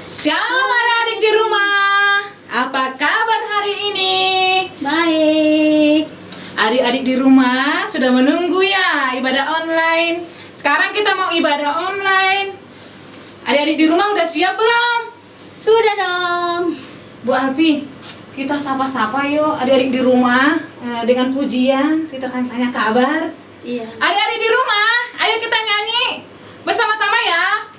Shalom adik-adik di rumah. Apa kabar hari ini? Baik. Adik-adik di rumah sudah menunggu ya ibadah online. Sekarang kita mau ibadah online. Adik-adik di rumah udah siap belum? Sudah dong. Bu Alpi, kita sapa-sapa yuk adik-adik di rumah dengan pujian. Kita tanya kabar. Iya. Adik-adik di rumah, ayo kita nyanyi bersama-sama ya.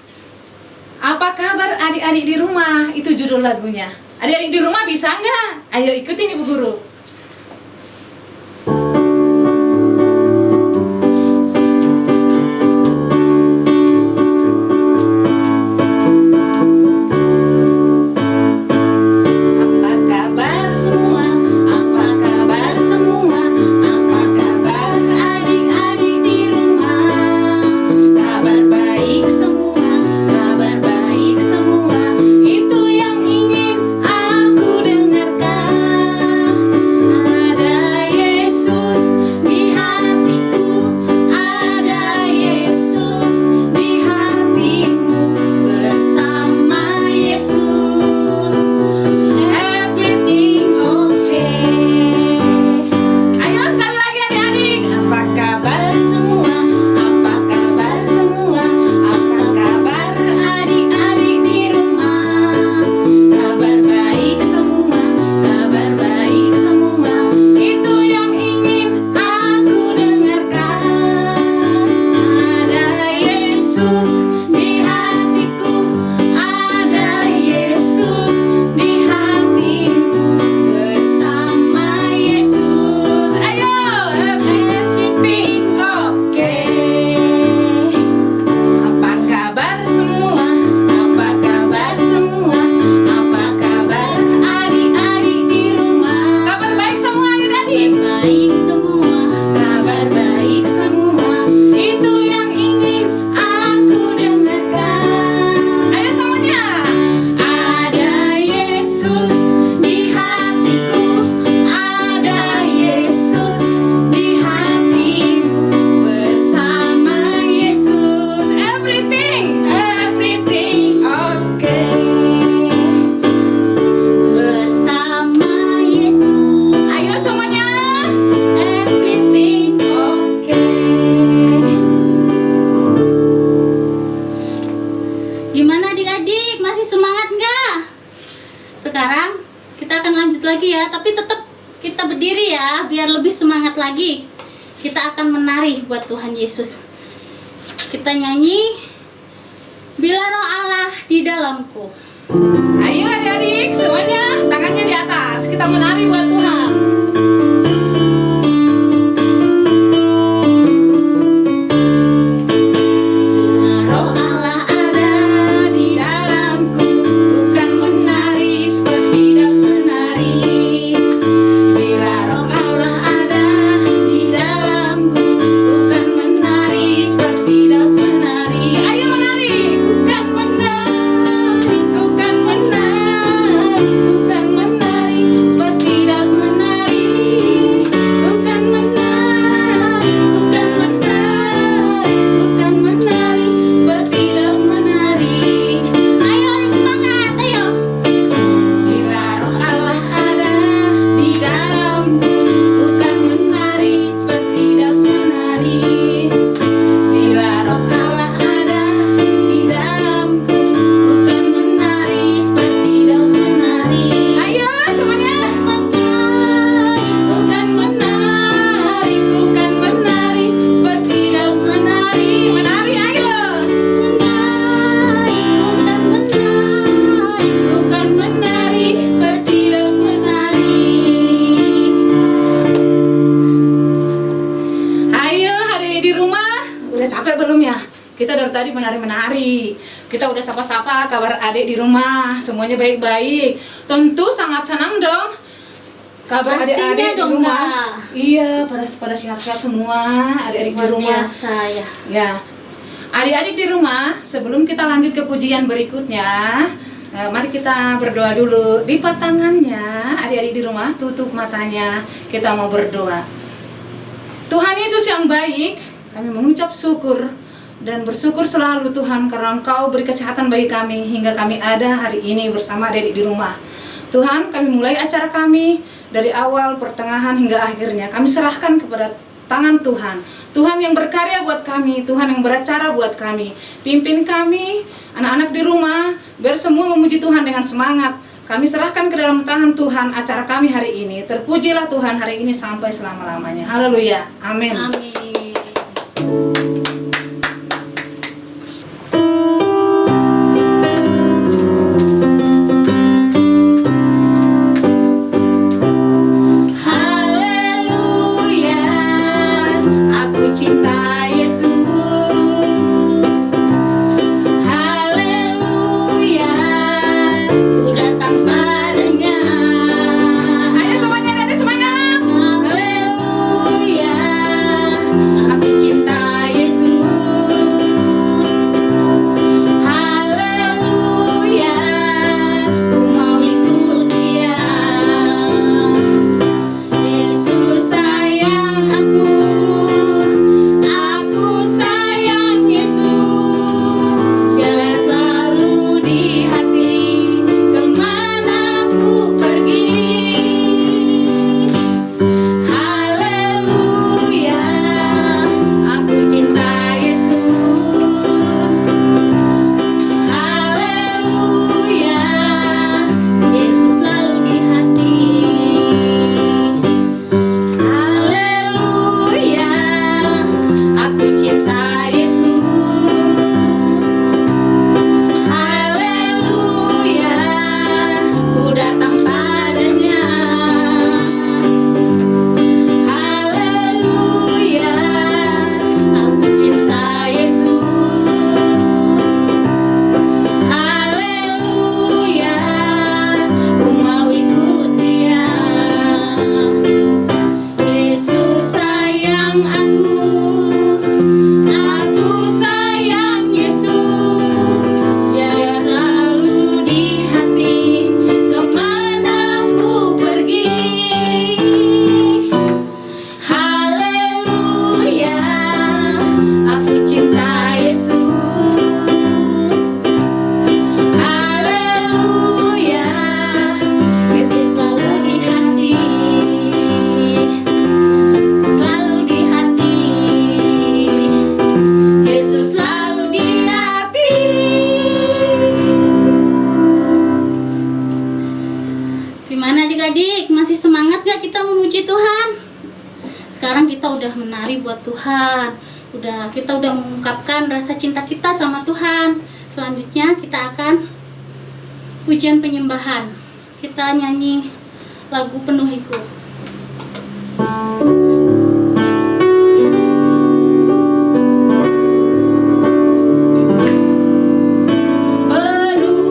Apa kabar adik-adik di rumah? Itu judul lagunya. Adik-adik di rumah bisa nggak? Ayo ikutin Ibu Guru. Apa kabar semua? Apa kabar semua? Apa kabar adik-adik di rumah? Kabar baik semua, kabar baik semua. Itu yang ingin aku dengarkan. Ada Yesus di hatiku, ada Yesus di hatimu. Bersama Yesus everything okay. Ayo sekali lagi adik-adik. Apa kabar semua? Apa kabar semua? Apa kabar adik-adik di rumah? Kabar baik semua, kabar baik semua. Itu yang ingin aku dengarkan. Ada Yesus di hatiku, ada Yesus di hatimu. Bersama Yesus, ayo everything okay. Apa kabar semua? Apa kabar semua? Apa kabar adik-adik di rumah? Kabar baik semua adik-adik? Baik semua. Kabar baik semua. Itu yang ingin aku dengarkan. Ayo semuanya. Ada Yesus di hatiku, ada Yesus di hatimu. Bersama Yesus everything okay. Bersama Yesus Ayo semuanya. everything okay. Gimana adik-adik? Masih semangat nggak? Sekarang kita akan lanjut lagi ya, tapi tetap kita berdiri ya, biar lebih semangat lagi. Kita akan menari buat Tuhan Yesus. Kita nyanyi Bila Roh Allah di dalamku. Ayo adik-adik semuanya tangannya di atas. Kita menari buat Tuhan. Bila Roh Allah ada di dalamku, ku kan menari seperti Daud menari. Bila Roh Allah ada di dalamku, ku kan menari seperti Daud menari. Ayo menari, ku kan menari, ku kan menari, ku kan menari seperti Daud menari. Ku kan menari, ku kan menari, ku kan menari seperti Daud menari. Ayo semangat, ayo. Bila Roh Allah ada di dalamku, ku kan menari seperti Daud menari. Bila Roh Allah ada di dalamku, ku kan menari seperti Daud menari. Ayo semuanya. Ku kan menari, ku kan menari seperti Daud menari. Menari ayo. Ku kan menari seperti Daud menari. Ayo hari di rumah, udah capek belum ya? Kita dari tadi menari-menari. Kita udah sapa-sapa kabar adik di rumah, semuanya baik-baik. Tentu sangat senang dong. Kabar Pastinya adik-adik di dong, rumah. Kak. Iya, pada sehat-sehat semua adik-adik di Luar rumah. biasa ya. Ya, adik-adik di rumah, sebelum kita lanjut ke pujian berikutnya, mari kita berdoa dulu. Lipat tangannya, adik-adik di rumah, tutup matanya, kita mau berdoa. Tuhan Yesus yang baik, kami mengucap syukur dan bersyukur selalu Tuhan karena Engkau beri kesehatan bagi kami hingga kami ada hari ini bersama adik di rumah. Tuhan, kami mulai acara kami dari awal, pertengahan hingga akhirnya. Kami serahkan kepada tangan Tuhan. Tuhan yang berkarya buat kami, Tuhan yang beracara buat kami. Pimpin kami, anak-anak di rumah, biar semua memuji Tuhan dengan semangat. Kami serahkan ke dalam tangan Tuhan acara kami hari ini. Terpujilah Tuhan hari ini sampai selama-lamanya. Haleluya. Amin. Amin. Sekarang kita udah menari buat Tuhan, kita udah mengungkapkan rasa cinta kita sama Tuhan. Selanjutnya kita akan pujian penyembahan. Kita nyanyi lagu Penuhiku. Urapiku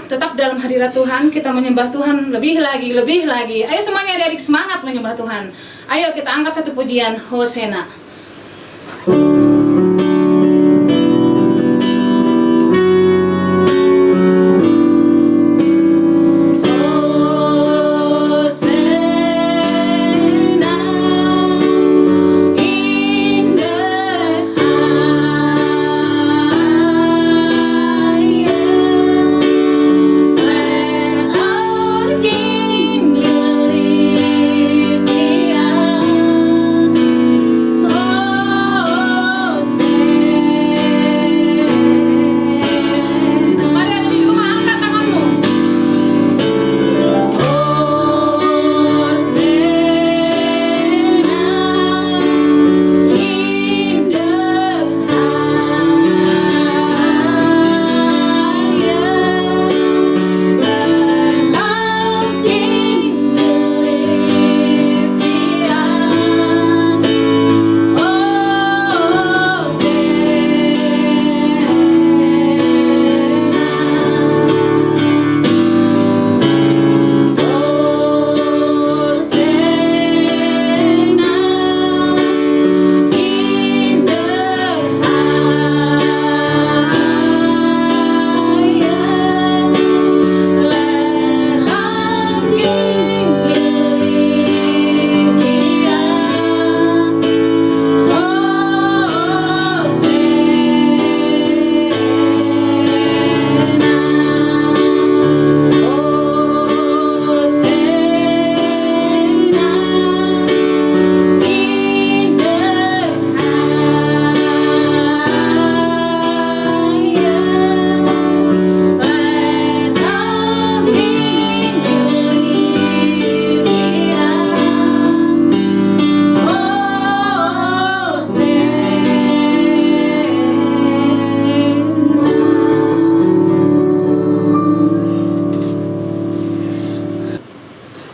tetap dalam hadirat Tuhan, kita menyembah Tuhan lebih lagi, lebih lagi. Ayo semuanya adik-adik semangat menyembah Tuhan. Ayo kita angkat satu pujian, Hosana.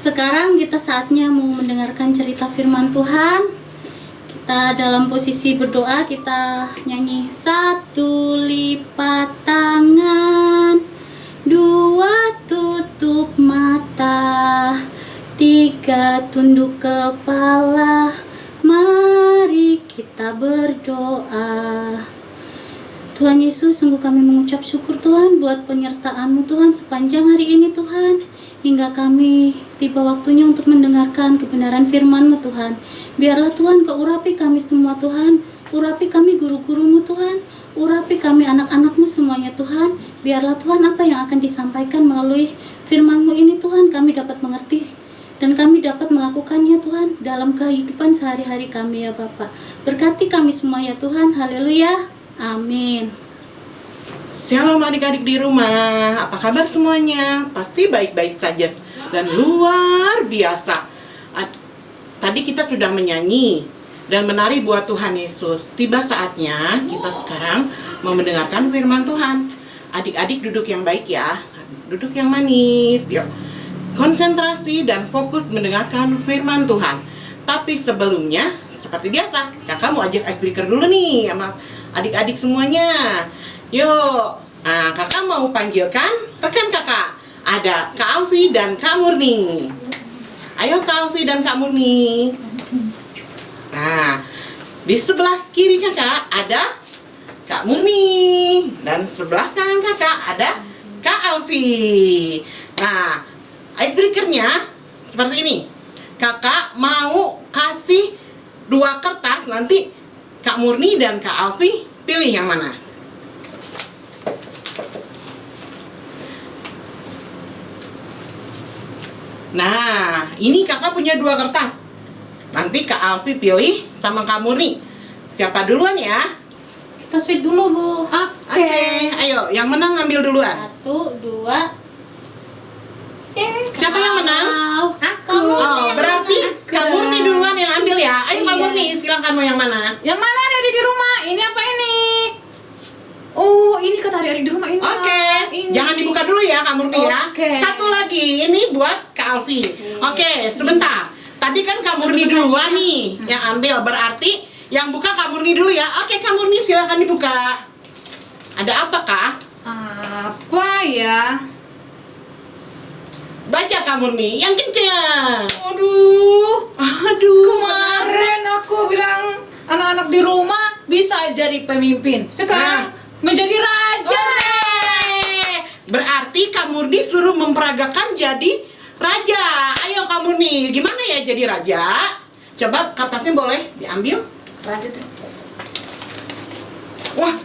Sekarang kita saatnya mau mendengarkan cerita firman Tuhan. Kita dalam posisi berdoa, kita nyanyi. 1 lipat tangan, 2 tutup mata, 3 tunduk kepala. Mari kita berdoa. Tuhan Yesus, sungguh kami mengucap syukur Tuhan buat penyertaan-Mu Tuhan sepanjang hari ini Tuhan, hingga kami tiba waktunya untuk mendengarkan kebenaran firman-Mu Tuhan. Biarlah Tuhan Kau urapi kami semua Tuhan, urapi kami guru-guru-Mu Tuhan, urapi kami anak-anak-Mu semuanya Tuhan. Biarlah Tuhan apa yang akan disampaikan melalui firman-Mu ini Tuhan kami dapat mengerti dan kami dapat melakukannya Tuhan dalam kehidupan sehari-hari kami ya Bapa. Berkati kami semua ya Tuhan, haleluya, amin. Shalom adik-adik di rumah, apa kabar semuanya? Pasti baik-baik saja dan luar biasa. Tadi kita sudah menyanyi dan menari buat Tuhan Yesus. Tiba saatnya kita sekarang mau mendengarkan firman Tuhan. Adik-adik duduk yang baik ya, duduk yang manis, yuk. Konsentrasi dan fokus mendengarkan firman Tuhan. Tapi sebelumnya, seperti biasa, kakak mau ajak icebreaker dulu nih sama adik-adik semuanya. Yuk, kakak mau panggilkan rekan kakak. Ada Kak Alfi dan Kak Murni. Ayo Kak Alfi dan Kak Murni. Nah, di sebelah kiri kakak ada Kak Murni. Dan sebelah kanan kakak ada Kak Alfi. Nah, icebreakernya seperti ini. Kakak mau kasih 2 kertas, nanti Kak Murni dan Kak Alfi pilih yang mana. Nah, ini kakak punya 2 kertas. Nanti Kak Alfi pilih sama Kak Murni. Siapa duluan ya? Kita sweet dulu Bu. Oke, ayo yang menang ngambil duluan. 1, 2. Siapa yang menang? Aku. Oh, berarti Kak Murni duluan yang ambil ya. Ayo Kak Iya. Murni, silakan mau yang mana? Yang mana adik-adik di rumah? Ini apa ini? Oh, ini kata adik-adik di rumah ini. Oke, Ini. jangan dibuka dulu ya Kak Murni ya. Oke. Satu lagi, ini buat Kak Alfi. Oke, sebentar. Tadi kan Kak Murni duluan nih yang ambil, berarti yang buka Kak Murni dulu ya. Oke Kak Murni, silakan dibuka. Ada apa Kak? Apa ya? Baca kamu nih, yang kencang. Aduh, Aduh. kemarin aku bilang anak-anak di rumah bisa jadi pemimpin. Sekarang menjadi raja. Hore! Berarti kamu disuruh memperagakan jadi raja. Ayo kamu nih, gimana ya jadi raja? Coba kertasnya boleh diambil. Raja tuh. Wah,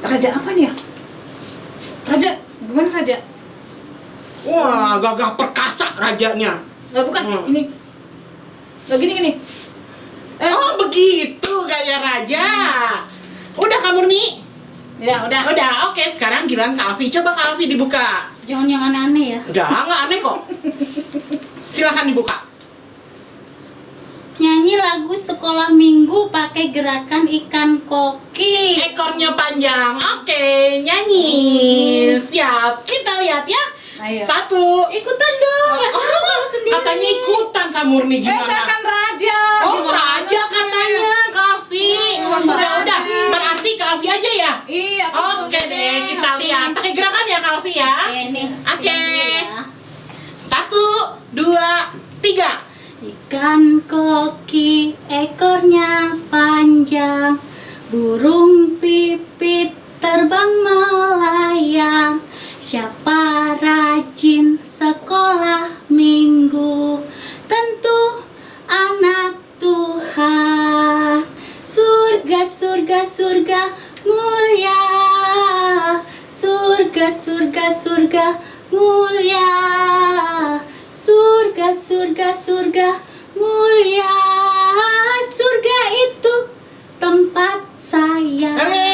Raja apa nih ya? Raja, gimana raja? wah, gagah perkasa rajanya. Nggak bukan, ini. Nggak gini. Oh, begitu gaya raja. Udah kamu nih. Ya udah. Udah, oke. Sekarang giliran Kak Alfi. Coba Kak Alfi dibuka. Jangan yang aneh-aneh ya. Nggak aneh kok. Silahkan dibuka. Nyanyi lagu sekolah minggu pakai gerakan ikan koki. Ekornya panjang. Oke, nyanyi. Siap. Kita lihat ya. Ayo. 1. Ikutan dong, nggak seru kalau sendiri. Katanya ikutan Kak Murni Saya gimana? kan raja. Oh, Gimana raja sih? katanya Kak Alfi. Udah. Berarti Kak Alfi aja ya? Iya. aku Oke udah deh, kita lihat. Pakai gerakan ya Kak Alfi ya. Oke nih. Oke. yang dulu ya. 1, 2, 3. Ikan koki ekornya panjang, burung pipit terbang melayang. Siapa rajin sekolah minggu? Tentu anak Tuhan. Surga, surga, surga mulia. Surga, surga, surga mulia. Surga, surga, surga mulia. Surga itu tempat saya. Hore,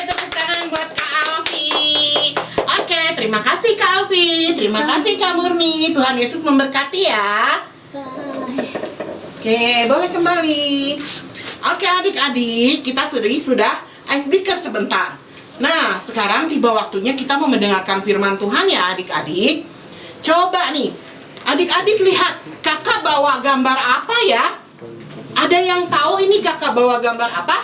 tepuk tangan buat Kak Alfi. Oke, terima kasih Kak Alfi. Terima kasih Kak Murni. Tuhan Yesus memberkati ya. Bye. Oke, boleh kembali. Oke adik-adik, kita tadi sudah icebreaker sebentar. Nah, sekarang tiba waktunya kita mau mendengarkan firman Tuhan ya adik-adik. Coba nih, adik-adik lihat, kakak bawa gambar apa ya? Ada yang tahu ini kakak bawa gambar apa?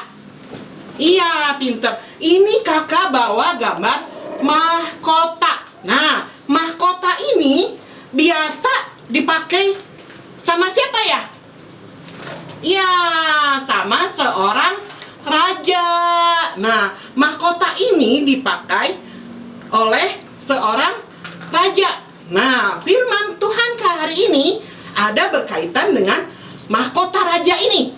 Iya, pinter. Ini kakak bawa gambar mahkota. Nah, mahkota ini biasa dipakai sama siapa ya? Iya, sama seorang raja. Nah, mahkota ini dipakai oleh seorang raja. Nah, firman Tuhan hari ini ada berkaitan dengan mahkota raja ini.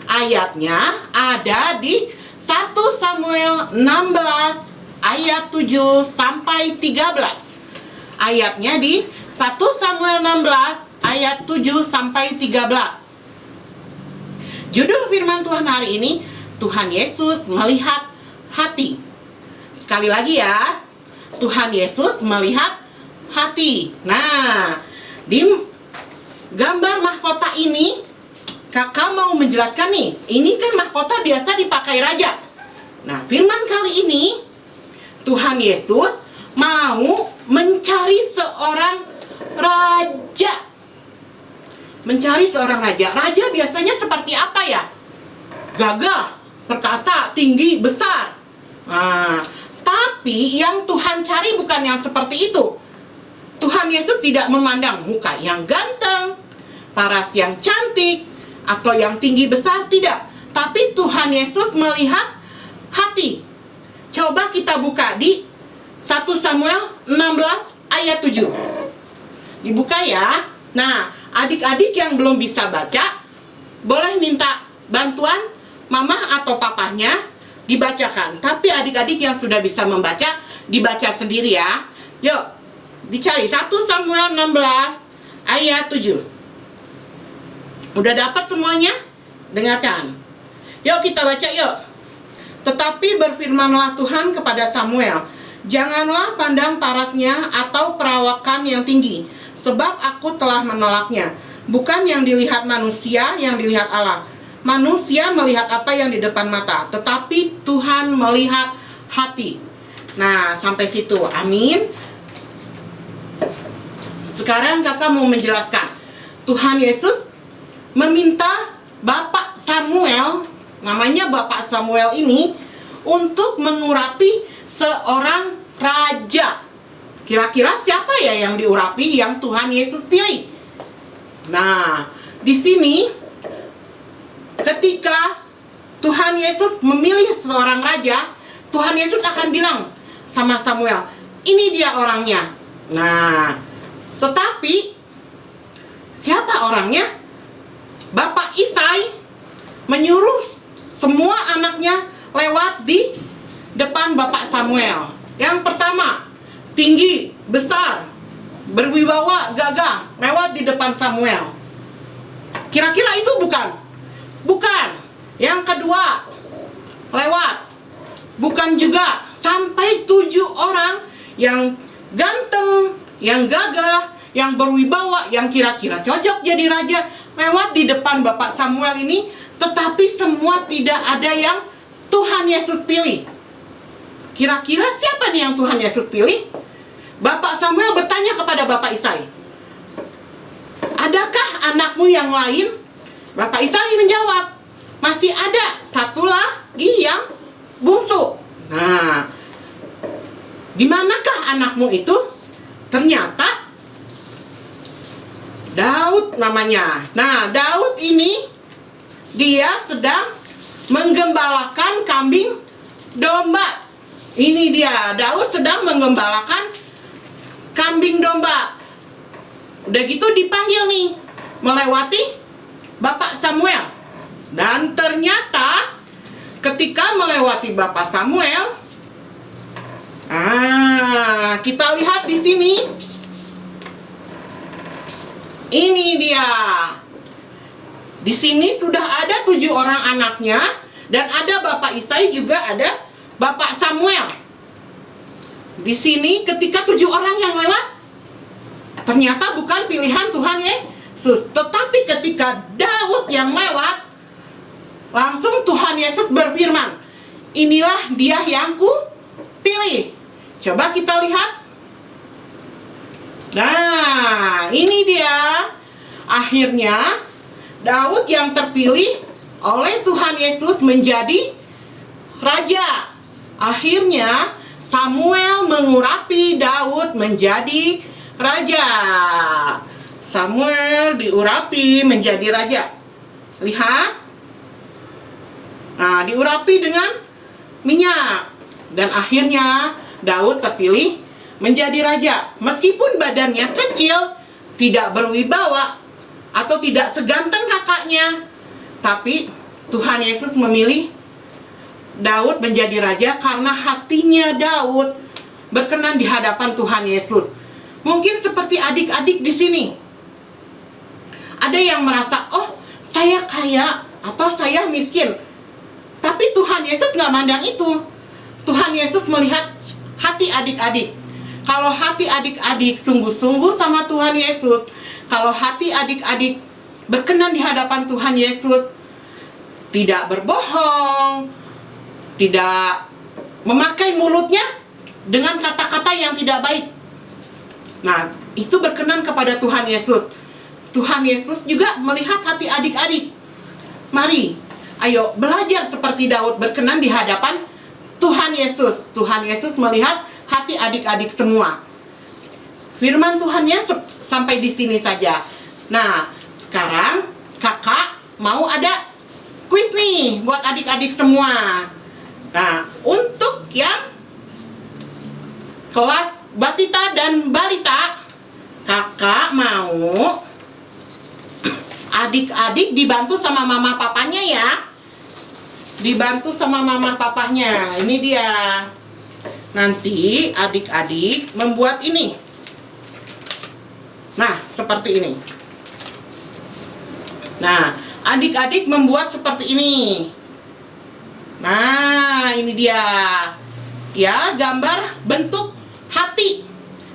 Ayatnya ada di 1 Samuel 16 ayat 7 sampai 13. Ayatnya di 1 Samuel 16 ayat 7 sampai 13. Judul firman Tuhan hari ini, Tuhan Yesus melihat hati. Sekali lagi ya, Tuhan Yesus melihat hati. Nah, di gambar mahkota ini, kakak mau menjelaskan nih, ini kan mahkota biasa dipakai raja. Nah, firman kali ini, Tuhan Yesus mau mencari seorang raja. Mencari seorang raja. Raja biasanya seperti apa ya? Gagah, perkasa, tinggi, besar. Nah, tapi yang Tuhan cari bukan yang seperti itu. Tuhan Yesus tidak memandang muka yang ganteng, paras yang cantik, atau yang tinggi besar, tidak. Tapi Tuhan Yesus melihat hati. Coba kita buka di 1 Samuel 16 ayat 7. Dibuka ya. Nah, adik-adik yang belum bisa baca, boleh minta bantuan mama atau papahnya dibacakan. Tapi adik-adik yang sudah bisa membaca, dibaca sendiri ya. Yuk, dicari 1 Samuel 16 ayat 7. Udah dapat semuanya? Dengarkan. Yuk kita baca yuk. Tetapi berfirmanlah Tuhan kepada Samuel, janganlah pandang parasnya atau perawakan yang tinggi, sebab aku telah menolaknya. Bukan yang dilihat manusia, yang dilihat Allah. Manusia melihat apa yang di depan mata, tetapi Tuhan melihat hati. Nah, sampai situ. Amin. Sekarang kakak mau menjelaskan. Tuhan Yesus meminta Bapak Samuel, namanya Bapak Samuel ini, untuk mengurapi seorang raja. Kira-kira siapa ya yang diurapi yang Tuhan Yesus pilih? Nah, di sini ketika Tuhan Yesus memilih seorang raja, Tuhan Yesus akan bilang sama Samuel, ini dia orangnya. Nah, tetapi siapa orangnya? Bapak Isai menyuruh semua anaknya lewat di depan Bapak Samuel. Yang pertama, tinggi, besar, berwibawa, gagah, lewat di depan Samuel. Kira-kira itu bukan? Bukan. Yang kedua, lewat. Bukan juga. Sampai 7 orang yang ganteng, yang gagah, yang berwibawa, yang kira-kira cocok jadi raja, lewat di depan Bapak Samuel ini. Tetapi semua tidak ada yang Tuhan Yesus pilih. Kira-kira siapa nih yang Tuhan Yesus pilih? Bapak Samuel bertanya kepada Bapak Isai, adakah anakmu yang lain? Bapak Isai menjawab, masih ada satu lagi yang bungsu. Nah, di manakah anakmu itu? Ternyata Daud namanya. Nah, Daud ini dia sedang menggembalakan kambing domba. Ini dia, Daud sedang menggembalakan kambing domba. Udah gitu dipanggil nih, melewati Bapak Samuel. Dan ternyata ketika melewati Bapak Samuel, kita lihat di sini. Ini dia. Di sini sudah ada 7 orang anaknya, dan ada Bapak Isai, juga ada Bapak Samuel. Di sini ketika 7 orang yang lewat, ternyata bukan pilihan Tuhan Yesus. Tetapi ketika Daud yang lewat, langsung Tuhan Yesus berfirman, inilah dia yang ku pilih. Coba kita lihat. Nah, ini dia. Akhirnya Daud yang terpilih oleh Tuhan Yesus menjadi raja. Akhirnya Samuel mengurapi Daud menjadi raja. Samuel diurapi menjadi raja. Lihat. Nah, diurapi dengan minyak. Dan akhirnya Daud terpilih menjadi raja. Meskipun badannya kecil, tidak berwibawa, atau tidak seganteng kakaknya, tapi Tuhan Yesus memilih Daud menjadi raja karena hatinya Daud berkenan di hadapan Tuhan Yesus. Mungkin seperti adik-adik di sini. Ada yang merasa, oh saya kaya atau saya miskin. Tapi Tuhan Yesus nggak mandang itu. Tuhan Yesus melihat hati adik-adik. Kalau hati adik-adik sungguh-sungguh sama Tuhan Yesus, kalau hati adik-adik berkenan di hadapan Tuhan Yesus, tidak berbohong, tidak memakai mulutnya dengan kata-kata yang tidak baik. Nah, itu berkenan kepada Tuhan Yesus. Tuhan Yesus juga melihat hati adik-adik. Mari, ayo belajar seperti Daud berkenan di hadapan Tuhan Yesus. Tuhan Yesus melihat hati adik-adik semua. Firman Tuhannya sampai di sini saja. Nah, sekarang kakak mau ada kuis nih buat adik-adik semua. Nah, untuk yang kelas batita dan balita, kakak mau adik-adik dibantu sama mama papanya ya. Dibantu sama mama papanya. Ini dia. Nanti adik-adik membuat ini. Nah, seperti ini. Nah, adik-adik membuat seperti ini. Nah, ini dia. Ya, gambar bentuk hati.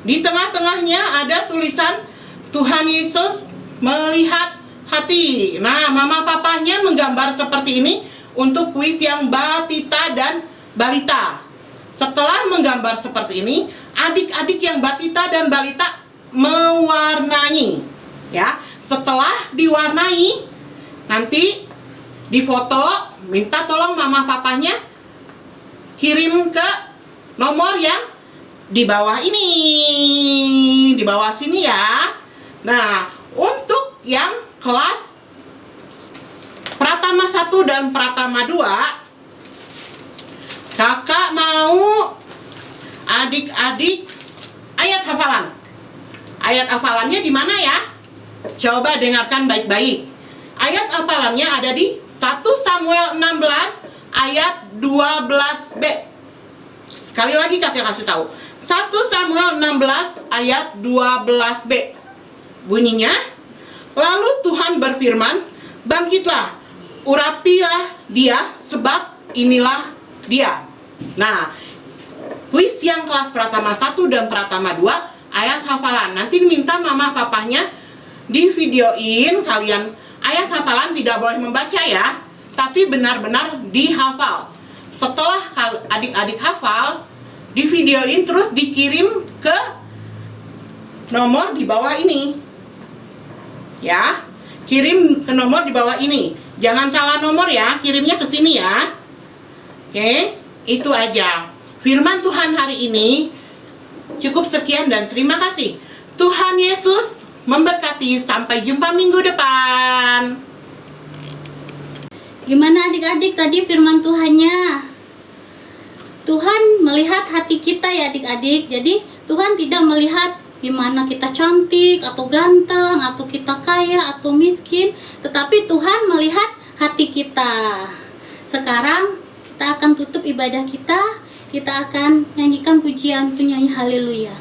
Di tengah-tengahnya ada tulisan Tuhan Yesus melihat hati. Nah, mama papanya menggambar seperti ini untuk kuis yang batita dan balita. Setelah menggambar seperti ini, adik-adik yang batita dan balita mewarnai. Ya, setelah diwarnai, nanti difoto, minta tolong mama papanya kirim ke nomor yang di bawah ini, di bawah sini ya. Nah, untuk yang kelas Pratama 1 dan Pratama 2, kakak mau adik-adik ayat hafalan. Ayat hafalannya di mana ya? Coba dengarkan baik-baik. Ayat hafalannya ada di 1 Samuel 16 ayat 12b. Sekali lagi kakak kasih tahu. 1 Samuel 16 ayat 12b. Bunyinya, lalu Tuhan berfirman, bangkitlah, urapilah dia, sebab inilah dia. Nah, kuis yang kelas Pratama 1 dan Pratama 2 ayat hafalan. Nanti minta mama papanya di videoin kalian ayat hafalan, tidak boleh membaca ya, tapi benar-benar dihafal. Setelah adik-adik hafal, di videoin terus dikirim ke nomor di bawah ini ya, kirim ke nomor di bawah ini, jangan salah nomor ya, kirimnya ke sini ya. Oke, itu aja firman Tuhan hari ini. Cukup sekian dan terima kasih. Tuhan Yesus memberkati. Sampai jumpa minggu depan. Gimana adik-adik tadi firman Tuhannya? Tuhan melihat hati kita ya adik-adik. Jadi Tuhan tidak melihat gimana kita cantik atau ganteng, atau kita kaya atau miskin, tetapi Tuhan melihat hati kita. Sekarang kita akan tutup ibadah kita. Kita akan nyanyikan pujian penyanyi haleluya.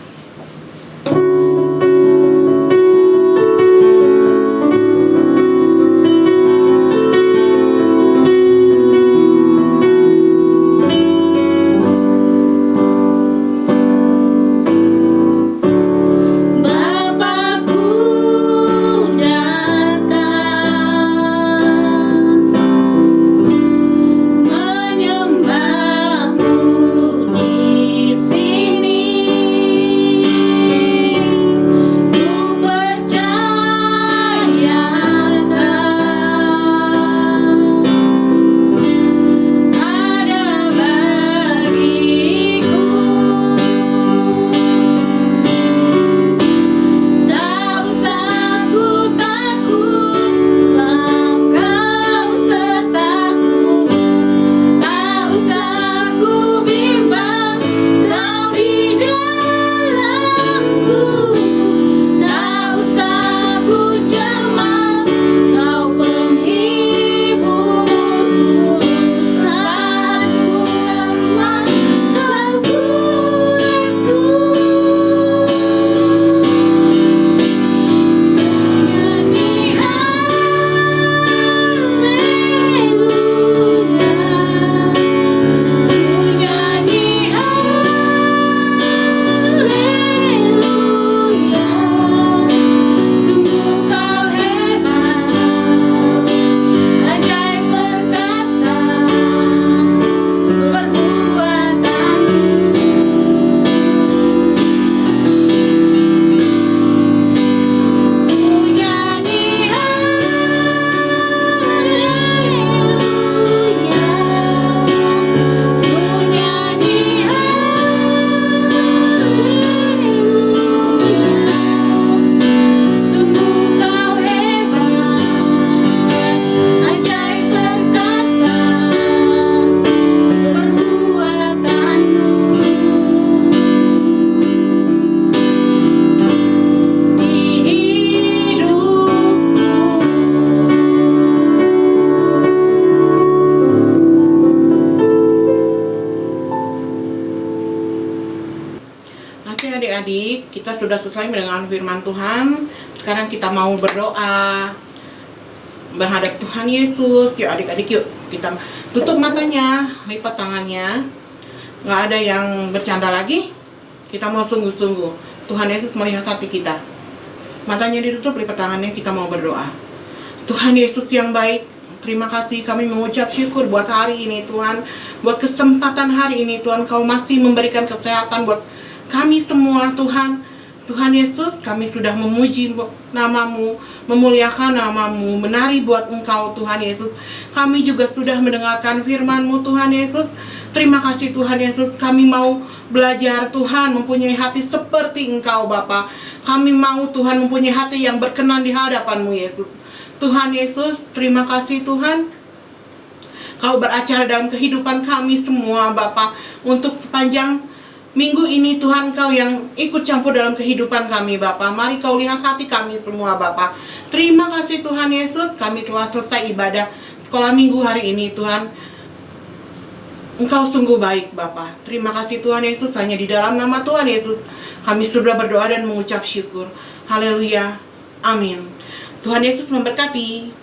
Adik-adik, kita sudah selesai mendengar firman Tuhan. Sekarang kita mau berdoa menghadap Tuhan Yesus. Yuk adik-adik, yuk kita tutup matanya, lipat tangannya. Nggak ada yang bercanda lagi. Kita mau sungguh-sungguh. Tuhan Yesus melihat hati kita. Matanya ditutup, lipat tangannya, kita mau berdoa. Tuhan Yesus yang baik, terima kasih, kami mengucap syukur buat hari ini Tuhan. Buat kesempatan hari ini Tuhan, Kau masih memberikan kesehatan buat kami semua Tuhan. Tuhan Yesus, kami sudah memuji nama-Mu, memuliakan nama-Mu, menari buat Engkau Tuhan Yesus. Kami juga sudah mendengarkan firman-Mu Tuhan Yesus. Terima kasih Tuhan Yesus, kami mau belajar Tuhan mempunyai hati seperti Engkau Bapa. Kami mau Tuhan mempunyai hati yang berkenan di hadapan-Mu Yesus. Tuhan Yesus, terima kasih Tuhan. Kau beracara dalam kehidupan kami semua Bapa. Untuk sepanjang minggu ini Tuhan, Kau yang ikut campur dalam kehidupan kami Bapa. Mari Kau lihat hati kami semua Bapa. Terima kasih Tuhan Yesus, kami telah selesai ibadah sekolah minggu hari ini Tuhan. Engkau sungguh baik Bapa. Terima kasih Tuhan Yesus, hanya di dalam nama Tuhan Yesus kami sudah berdoa dan mengucap syukur. Haleluya. Amin. Tuhan Yesus memberkati.